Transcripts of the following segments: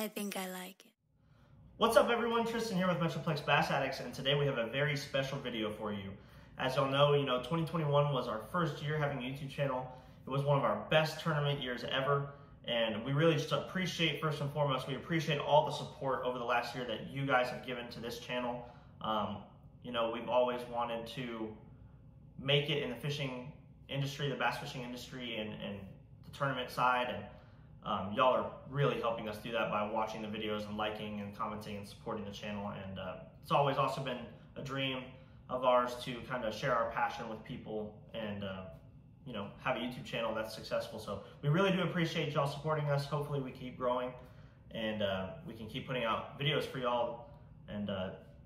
I think I like it. What's up everyone, Tristan here with Metroplex Bass Addicts, and today we have a very special video for you. As y'all know, 2021 was our first year having a YouTube channel. It was one of our best tournament years ever, and we really just appreciate, first and foremost, we appreciate all the support over the last year that you guys have given to this channel. We've always wanted to make it in the fishing industry, the bass fishing industry, and the tournament side, and y'all are really helping us do that by watching the videos and liking and commenting and supporting the channel. And it's always also been a dream of ours to kind of share our passion with people and have a YouTube channel that's successful. So we really do appreciate y'all supporting us. Hopefully we keep growing and we can keep putting out videos for y'all. And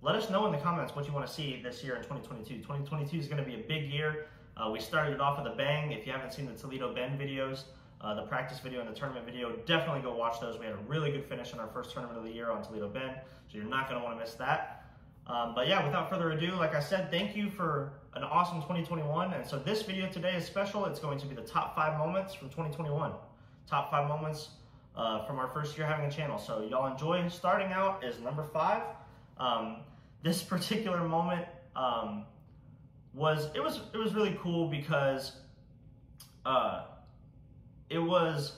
let us know in the comments what you want to see this year in 2022. 2022 is going to be a big year. We started it off with a bang. If you haven't seen the Toledo Bend videos, the practice video and the tournament video, definitely go watch those. We had a really good finish in our first tournament of the year on Toledo Bend, so you're not going to want to miss that. But yeah, without further ado, like I said, thank you for an awesome 2021. And so this video today is special. It's going to be the top 5 moments from 2021. Top 5 moments from our first year having a channel. So y'all enjoy. Starting out is number 5. This particular moment was really cool because it was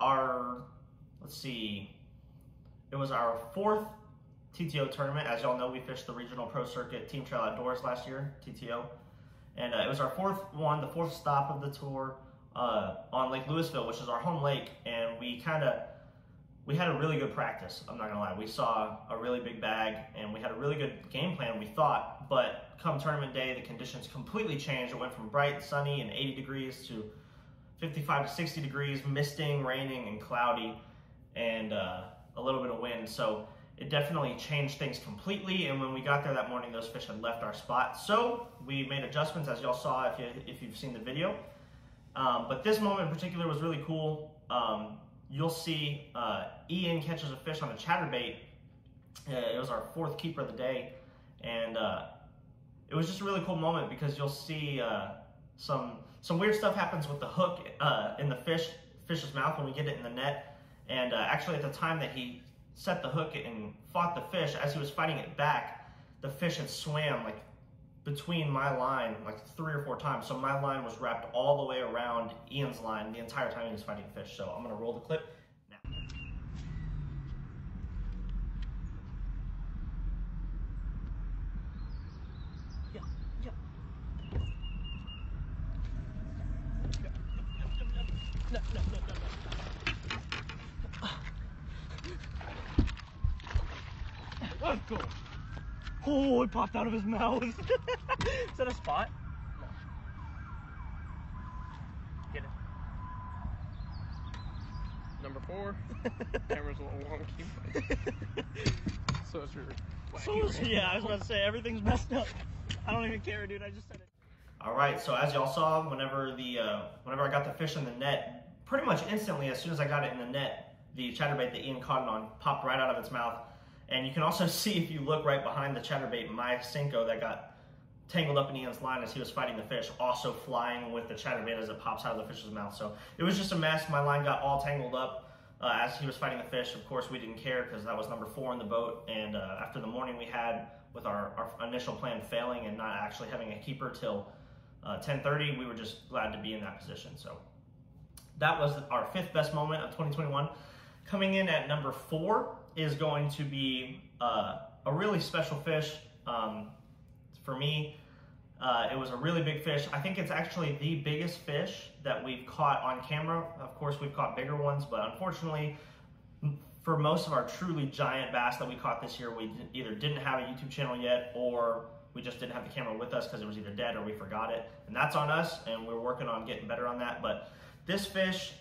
our, it was our 4th TTO tournament. As y'all know, we fished the Regional Pro Circuit Team Trail Outdoors last year, TTO. And it was our 4th one, the 4th stop of the tour on Lake Louisville, which is our home lake. And we had a really good practice, I'm not gonna lie. We saw a really big bag and we had a really good game plan, we thought, but come tournament day, the conditions completely changed. It went from bright, sunny and 80 degrees to 55 to 60 degrees, misting, raining, and cloudy, and a little bit of wind. So it definitely changed things completely. And when we got there that morning, those fish had left our spot. So we made adjustments, as y'all saw if you've seen the video. But this moment in particular was really cool. You'll see Ian catches a fish on a chatterbait. It was our 4th keeper of the day. And it was just a really cool moment because you'll see some weird stuff happens with the hook in the fish's mouth when we get it in the net. And actually at the time that he set the hook and fought the fish, as he was fighting it back, the fish had swam like between my line like 3 or 4 times. So my line was wrapped all the way around Ian's line the entire time he was fighting the fish. So I'm gonna roll the clip now. Let's go. Oh, it popped out of his mouth. Is that a spot? No. Get it. Number 4. Camera's a little wonky. So it's your Yeah, I was about to say, everything's messed up. I don't even care, dude. I just said it. All right, so as y'all saw, whenever I got the fish in the net, pretty much instantly, as soon as I got it in the net, the chatterbait that Ian caught it on popped right out of its mouth. And you can also see, if you look right behind the chatterbait, my Senko that got tangled up in Ian's line as he was fighting the fish, also flying with the chatterbait as it pops out of the fish's mouth. So it was just a mess. My line got all tangled up as he was fighting the fish. Of course, we didn't care because that was number 4 in the boat. And after the morning we had with our initial plan failing and not actually having a keeper till 10:30, we were just glad to be in that position. So that was our 5th best moment of 2021. Coming in at number 4 is going to be a really special fish for me. It was a really big fish. I think it's actually the biggest fish that we've caught on camera. Of course, we've caught bigger ones, but unfortunately, for most of our truly giant bass that we caught this year, we either didn't have a YouTube channel yet, or we just didn't have the camera with us because it was either dead or we forgot it. And that's on us, and we're working on getting better on that. But this fish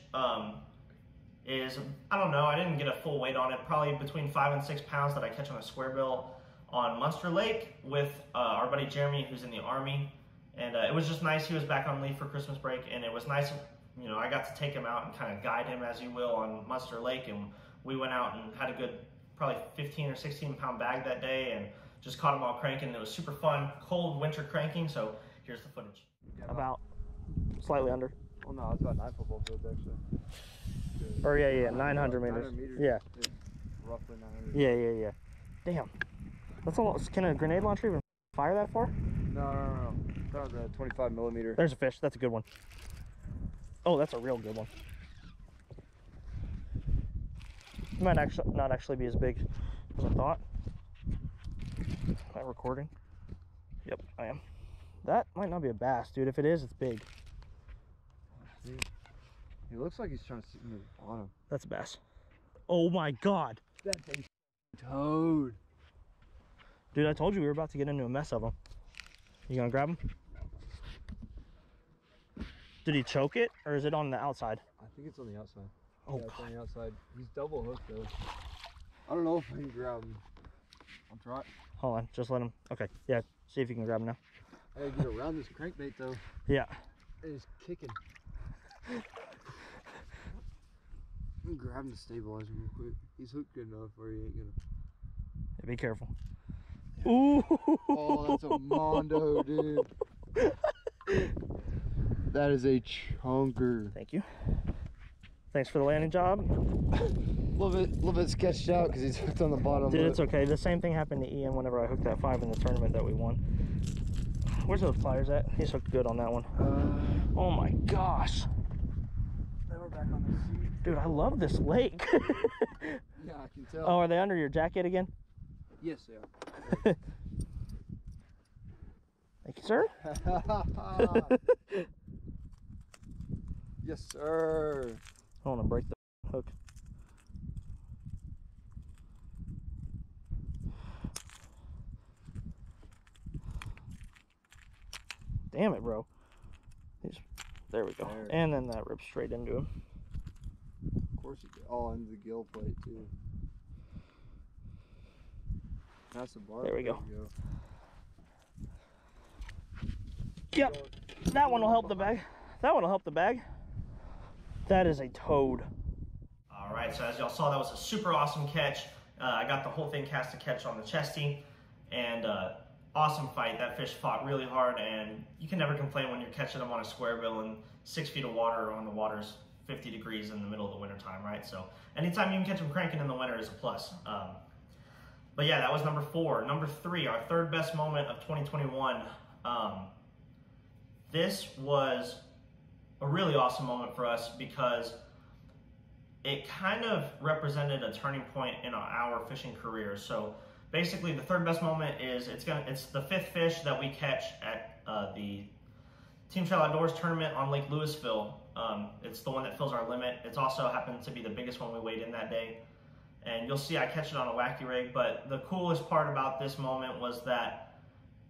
is, I don't know, I didn't get a full weight on it, probably between 5 and 6 pounds that I catch on a square bill on Munster Lake with our buddy Jeremy, who's in the Army. And it was just nice. He was back on leave for Christmas break, and it was nice, I got to take him out and kind of guide him, as you will, on Munster Lake. And we went out and had a good, probably 15 or 16 pound bag that day, and just caught him all cranking. It was super fun, cold winter cranking. So here's the footage. About slightly under. Oh no, it's about 9 football fields actually. Or yeah, 900 meters. 900 meters. Yeah. roughly 900. Yeah. Damn. That's a lot. Can a grenade launcher even fire that far? No. That was a 25 millimeter. There's a fish. That's a good one. Oh, that's a real good one. It might actually not actually be as big as I thought. Am I recording? Yep, I am. That might not be a bass, dude. If it is, it's big. He looks like he's trying to sit in the bottom. That's a bass. Oh my god. That's a toad. Dude, I told you we were about to get into a mess of them. You gonna grab him? Did he choke it, or is it on the outside? I think it's on the outside. Oh, yeah, it's god. on the outside. He's double hooked though. I don't know if I can grab him. I'll try. Hold on, just let him. Okay, yeah. See if you can grab him now. I gotta get around this crankbait though. Yeah. He's kicking. I'm grabbing the stabilizer real quick. He's hooked good enough where he ain't gonna. Yeah, be careful. Ooh. Oh, that's a mondo, dude. That is a chunker. Thank you. Thanks for the landing job. little bit sketched out because he's hooked on the bottom. Dude, it's okay. The same thing happened to Ian whenever I hooked that 5 in the tournament that we won. Where's those pliers at? He's hooked good on that one. Oh my gosh. Now we're back on the seat. Dude, I love this lake. Yeah, I can tell. Oh, are they under your jacket again? Yes, they are. Thank you, sir. Yes, sir. I want to break the hook. Damn it, bro. There we go. There. And then that ripped straight into him. Of course you did. Oh, into the gill plate too. That's the bar. There we go. Yep. That one will help the bag. That one will help the bag. That is a toad. All right, so as y'all saw, that was a super awesome catch. I got the whole thing cast to catch on the chesty, and awesome fight. That fish fought really hard, and you can never complain when you're catching them on a square bill in 6 feet of water when the water's 50 degrees in the middle of the winter time, right? So anytime you can catch them cranking in the winter is a plus. But yeah, that was number 4. Number 3, our third best moment of 2021. This was a really awesome moment for us because it kind of represented a turning point in our fishing career. So basically, the third best moment is it's the 5th fish that we catch at the Team Trail Outdoors tournament on Lake Louisville. It's the one that fills our limit. It's also happened to be the biggest one we weighed in that day. And you'll see I catch it on a wacky rig, but the coolest part about this moment was that,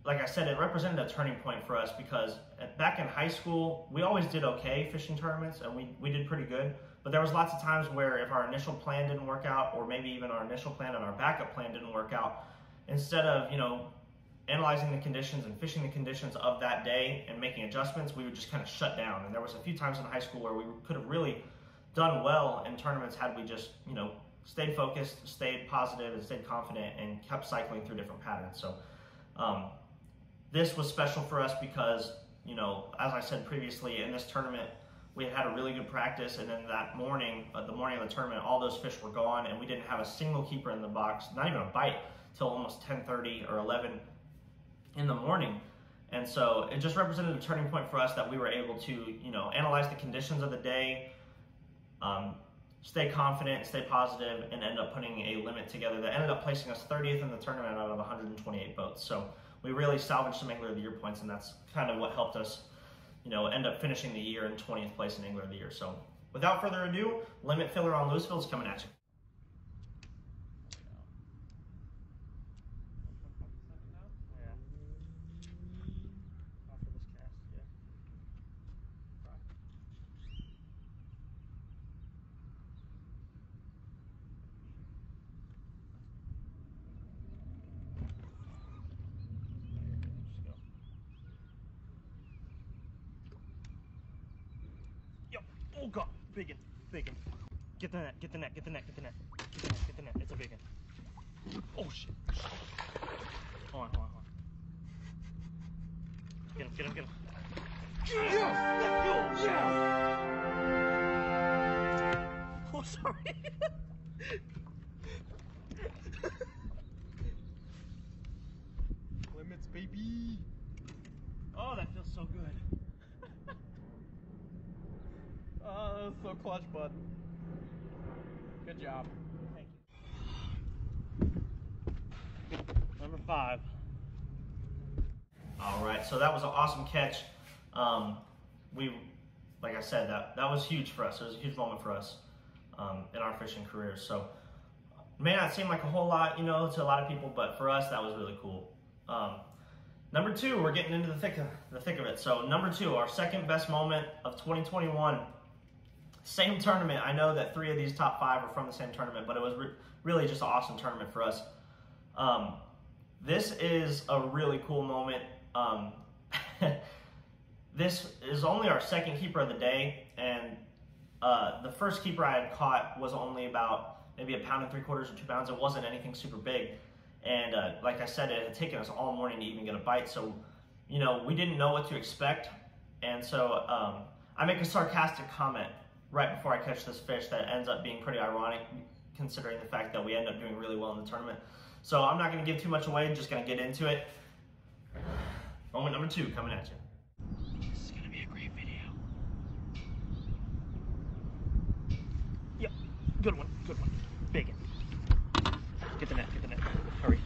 like I said, it represented a turning point for us because back in high school, we always did okay fishing tournaments, and we did pretty good. But there was lots of times where if our initial plan didn't work out, or maybe even our initial plan and our backup plan didn't work out, instead of, analyzing the conditions and fishing the conditions of that day and making adjustments, we would just kind of shut down. And there was a few times in high school where we could have really done well in tournaments had we just, stayed focused, stayed positive, and stayed confident, and kept cycling through different patterns. So this was special for us because, as I said previously, in this tournament, we had a really good practice, and then that morning, the morning of the tournament, all those fish were gone, and we didn't have a single keeper in the box, not even a bite, till almost 10:30 or 11 in the morning. And so it just represented a turning point for us that we were able to, analyze the conditions of the day, stay confident, stay positive, and end up putting a limit together that ended up placing us 30th in the tournament out of 128 boats. So we really salvaged some Angler of the Year points, and that's kind of what helped us, end up finishing the year in 20th place in Angler of the Year. So without further ado, Limit Filler on Louisville is coming at you. Oh god, big one, big one. Get the net, get the net, get the net, get the net, get the net, get the net. It's a big one. Oh shit. Hold on. Get him, get him, get him. Yeah! Yeah! Oh, sorry. baby. Oh, that feels so good. Oh, that was so clutch, bud. Good job. Thank you. Number 5. All right, so that was an awesome catch. Like I said, that was huge for us. It was a huge moment for us in our fishing careers. So it may not seem like a whole lot, you know, to a lot of people, but for us, that was really cool. Number 2, we're getting into the thick of it. So number 2, our second best moment of 2021. Same tournament. I know that 3 of these top 5 are from the same tournament, but it was really just an awesome tournament for us. This is a really cool moment. This is only our second keeper of the day, and the first keeper I had caught was only about maybe 1.75 pounds or 2 pounds. It wasn't anything super big, and like I said, it had taken us all morning to even get a bite, so you know, we didn't know what to expect. And so I make a sarcastic comment right before I catch this fish that ends up being pretty ironic, considering the fact that we end up doing really well in the tournament. So I'm not going to give too much away, just going to get into it. Moment number 2 coming at you. This is going to be a great video. Yep, good one, good one. Big one. Get the net, hurry.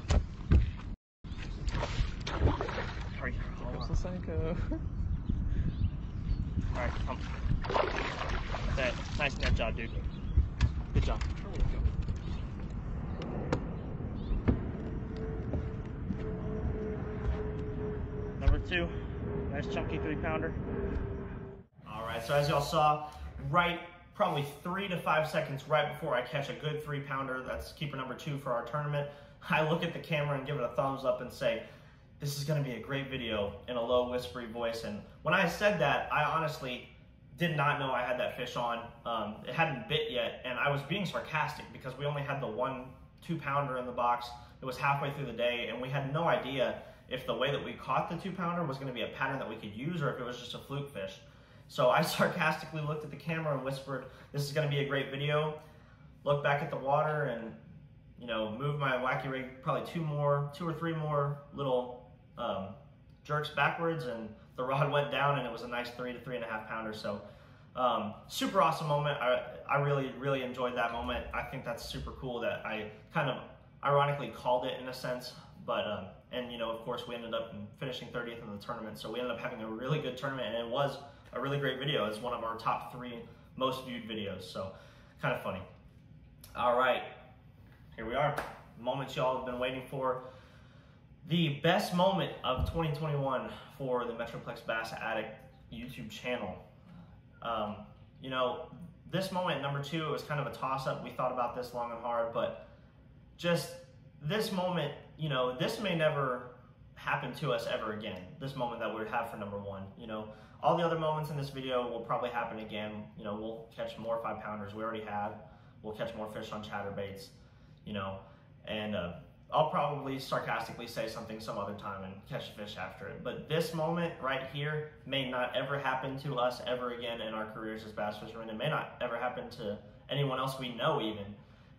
Hurry, hold on. All right, come. Nice net job, dude. Good job. Number 2, nice chunky 3-pounder. All right, so as y'all saw, probably 3 to 5 seconds right before I catch a good 3-pounder, that's keeper number 2 for our tournament, I look at the camera and give it a thumbs up and say, this is gonna be a great video, in a low whispery voice. And when I said that, I honestly did not know I had that fish on. It hadn't bit yet, and I was being sarcastic because we only had the 1 2-pounder in the box. It was halfway through the day, and we had no idea if the way that we caught the 2-pounder was gonna be a pattern that we could use or if it was just a fluke fish. So I sarcastically looked at the camera and whispered, this is gonna be a great video. Looked back at the water and, you know, moved my wacky rig probably 2 or 3 more little jerks backwards, and the rod went down, and it was a nice 3 to 3.5 pounder. So super awesome moment. I really enjoyed that moment. I think that's super cool that I kind of ironically called it in a sense, but and you know, of course, we ended up finishing 30th in the tournament, so we ended up having a really good tournament, and it was a really great video. It's one of our top 3 most viewed videos, so kind of funny. All right, here we are. Moments y'all have been waiting for. The best moment of 2021 for the Metroplex Bass Addict YouTube channel. You know, this moment, number 2, it was kind of a toss-up. We thought about this long and hard, but just this moment, you know, this may never happen to us ever again. This moment that we would have for number 1, you know. All the other moments in this video will probably happen again. You know, we'll catch more 5-pounders. We already have. We'll catch more fish on chatterbaits, you know, and I'll probably sarcastically say something some other time and catch a fish after it. But this moment right here may not ever happen to us ever again in our careers as bass fishermen. It may not ever happen to anyone else we know even.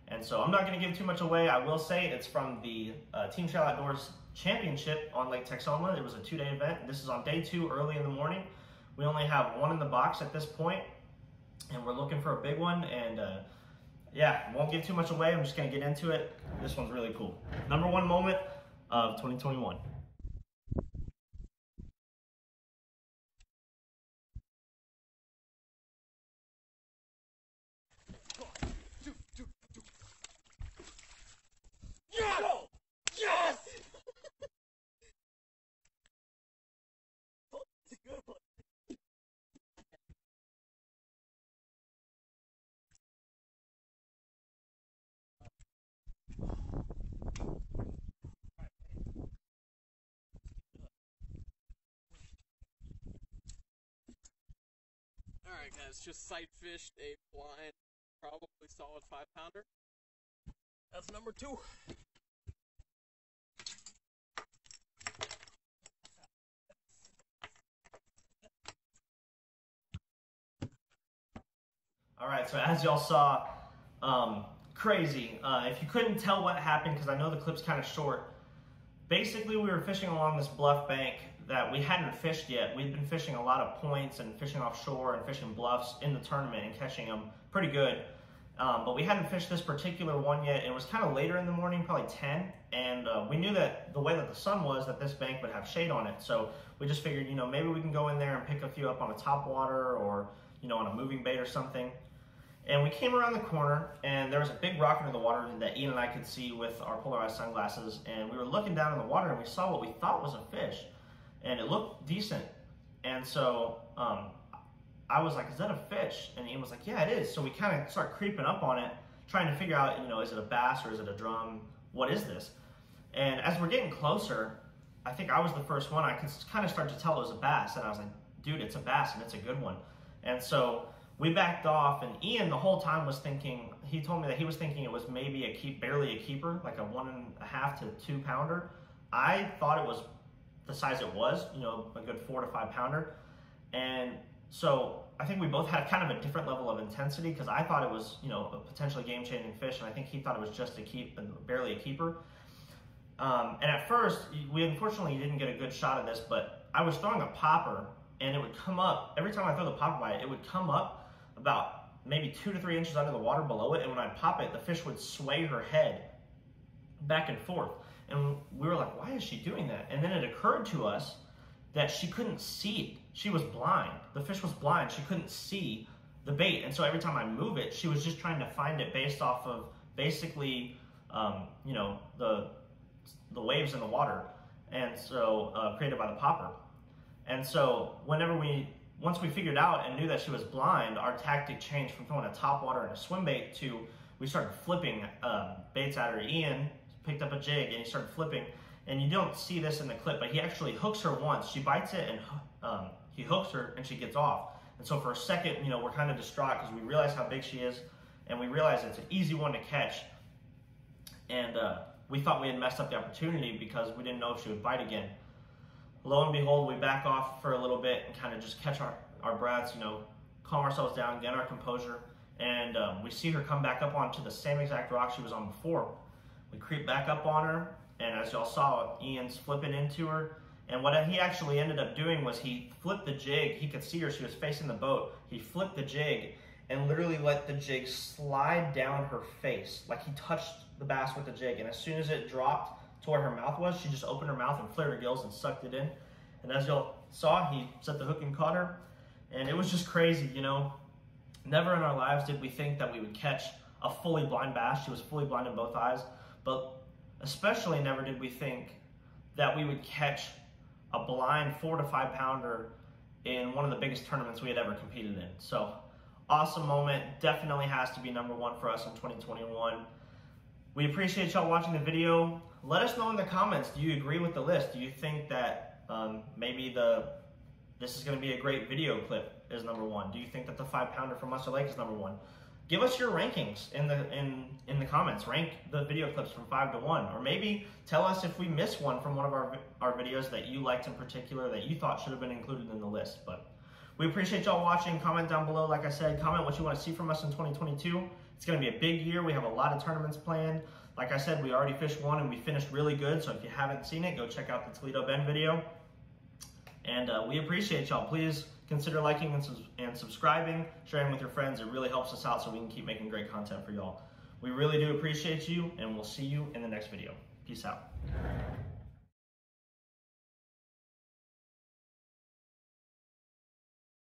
And so I'm not going to give too much away. I will say it's from the Team Trail Outdoors Championship on Lake Texoma. It was a 2-day event. This is on day 2 early in the morning. We only have 1 in the box at this point, and we're looking for a big one. And yeah, won't give too much away. I'm just going to get into it. This one's really cool. Number 1 moment of 2021. Yes! Yes! It's a good one. Alright guys, just sight fished a blind, probably solid 5-pounder. That's number 2. All right, so as y'all saw, crazy. If you couldn't tell what happened, because I know the clip's kind of short, basically we were fishing along this bluff bank that we hadn't fished yet. We'd been fishing a lot of points and fishing offshore and fishing bluffs in the tournament and catching them pretty good. But we hadn't fished this particular one yet. It was kind of later in the morning, probably 10, and we knew that the way that the sun was, that this bank would have shade on it. So we just figured, you know, maybe we can go in there and pick a few up on a top water or, you know, on a moving bait or something. And we came around the corner, and there was a big rock into the water that Ian and I could see with our polarized sunglasses, and we were looking down in the water, and we saw what we thought was a fish, and it looked decent. And so I was like, is that a fish? And Ian was like, yeah, it is. So we kind of start creeping up on it, trying to figure out, you know, is it a bass or is it a drum? What is this? And as we're getting closer, I think I was the first one. I could kind of start to tell it was a bass, and I was like, dude, it's a bass, and it's a good one. And so we backed off, and Ian the whole time was thinking, he told me that he was thinking it was maybe barely a keeper, like a 1.5 to 2 pounder. I thought it was the size it was, you know, a good 4 to 5 pounder. And so I think we both had kind of a different level of intensity, because I thought it was, you know, a potentially game-changing fish, and I think he thought it was just barely a keeper. And at first, we unfortunately didn't get a good shot of this, but I was throwing a popper, and it would come up, every time I throw the popper by it would come up about maybe 2 to 3 inches under the water below it, and when I'd pop it, the fish would sway her head back and forth. And we were like, why is she doing that? And then it occurred to us that she couldn't see it. She was blind. The fish was blind. She couldn't see the bait. And so every time I move it, she was just trying to find it based off of basically, you know, the waves in the water, and so created by the popper. And so once we figured out and knew that she was blind, our tactic changed from throwing a top water and a swim bait to we started flipping baits at her. Ian picked up a jig and he started flipping, and you don't see this in the clip, but he actually hooks her once. She bites it, and he hooks her, and she gets off. And so for a second, you know, we're kind of distraught because we realize how big she is, and we realize it's an easy one to catch. And we thought we had messed up the opportunity because we didn't know if she would bite again. Lo and behold, we back off for a little bit and kind of just catch our breaths, you know, calm ourselves down, get our composure, and we see her come back up onto the same exact rock she was on before. We creep back up on her, and as y'all saw, Ian's flipping into her, and what he actually ended up doing was he flipped the jig. He could see her, she was facing the boat. He flipped the jig and literally let the jig slide down her face, like he touched the bass with the jig, and as soon as it dropped to where her mouth was, she just opened her mouth and flared her gills and sucked it in. And as y'all saw, he set the hook and caught her, and it was just crazy, you know. Never in our lives did we think that we would catch a fully blind bass. She was fully blind in both eyes, but especially never did we think that we would catch a blind 4 to 5 pounder in one of the biggest tournaments we had ever competed in. So awesome moment, definitely has to be #1 for us in 2021. We appreciate y'all watching the video. Let us know in the comments, do you agree with the list? Do you think that maybe this is going to be a great video clip is #1? Do you think that the 5 pounder from Muscle Lake is #1? Give us your rankings in the comments. Rank the video clips from 5 to 1, or maybe tell us if we missed one from one of our videos that you liked in particular that you thought should have been included in the list. But we appreciate y'all watching. Comment down below. Like I said, comment what you want to see from us in 2022. It's going to be a big year. We have a lot of tournaments planned. Like I said, we already fished one and we finished really good. So if you haven't seen it, go check out the Toledo Bend video. And we appreciate y'all. Please consider liking and subscribing, sharing with your friends. It really helps us out so we can keep making great content for y'all. We really do appreciate you, and we'll see you in the next video. Peace out.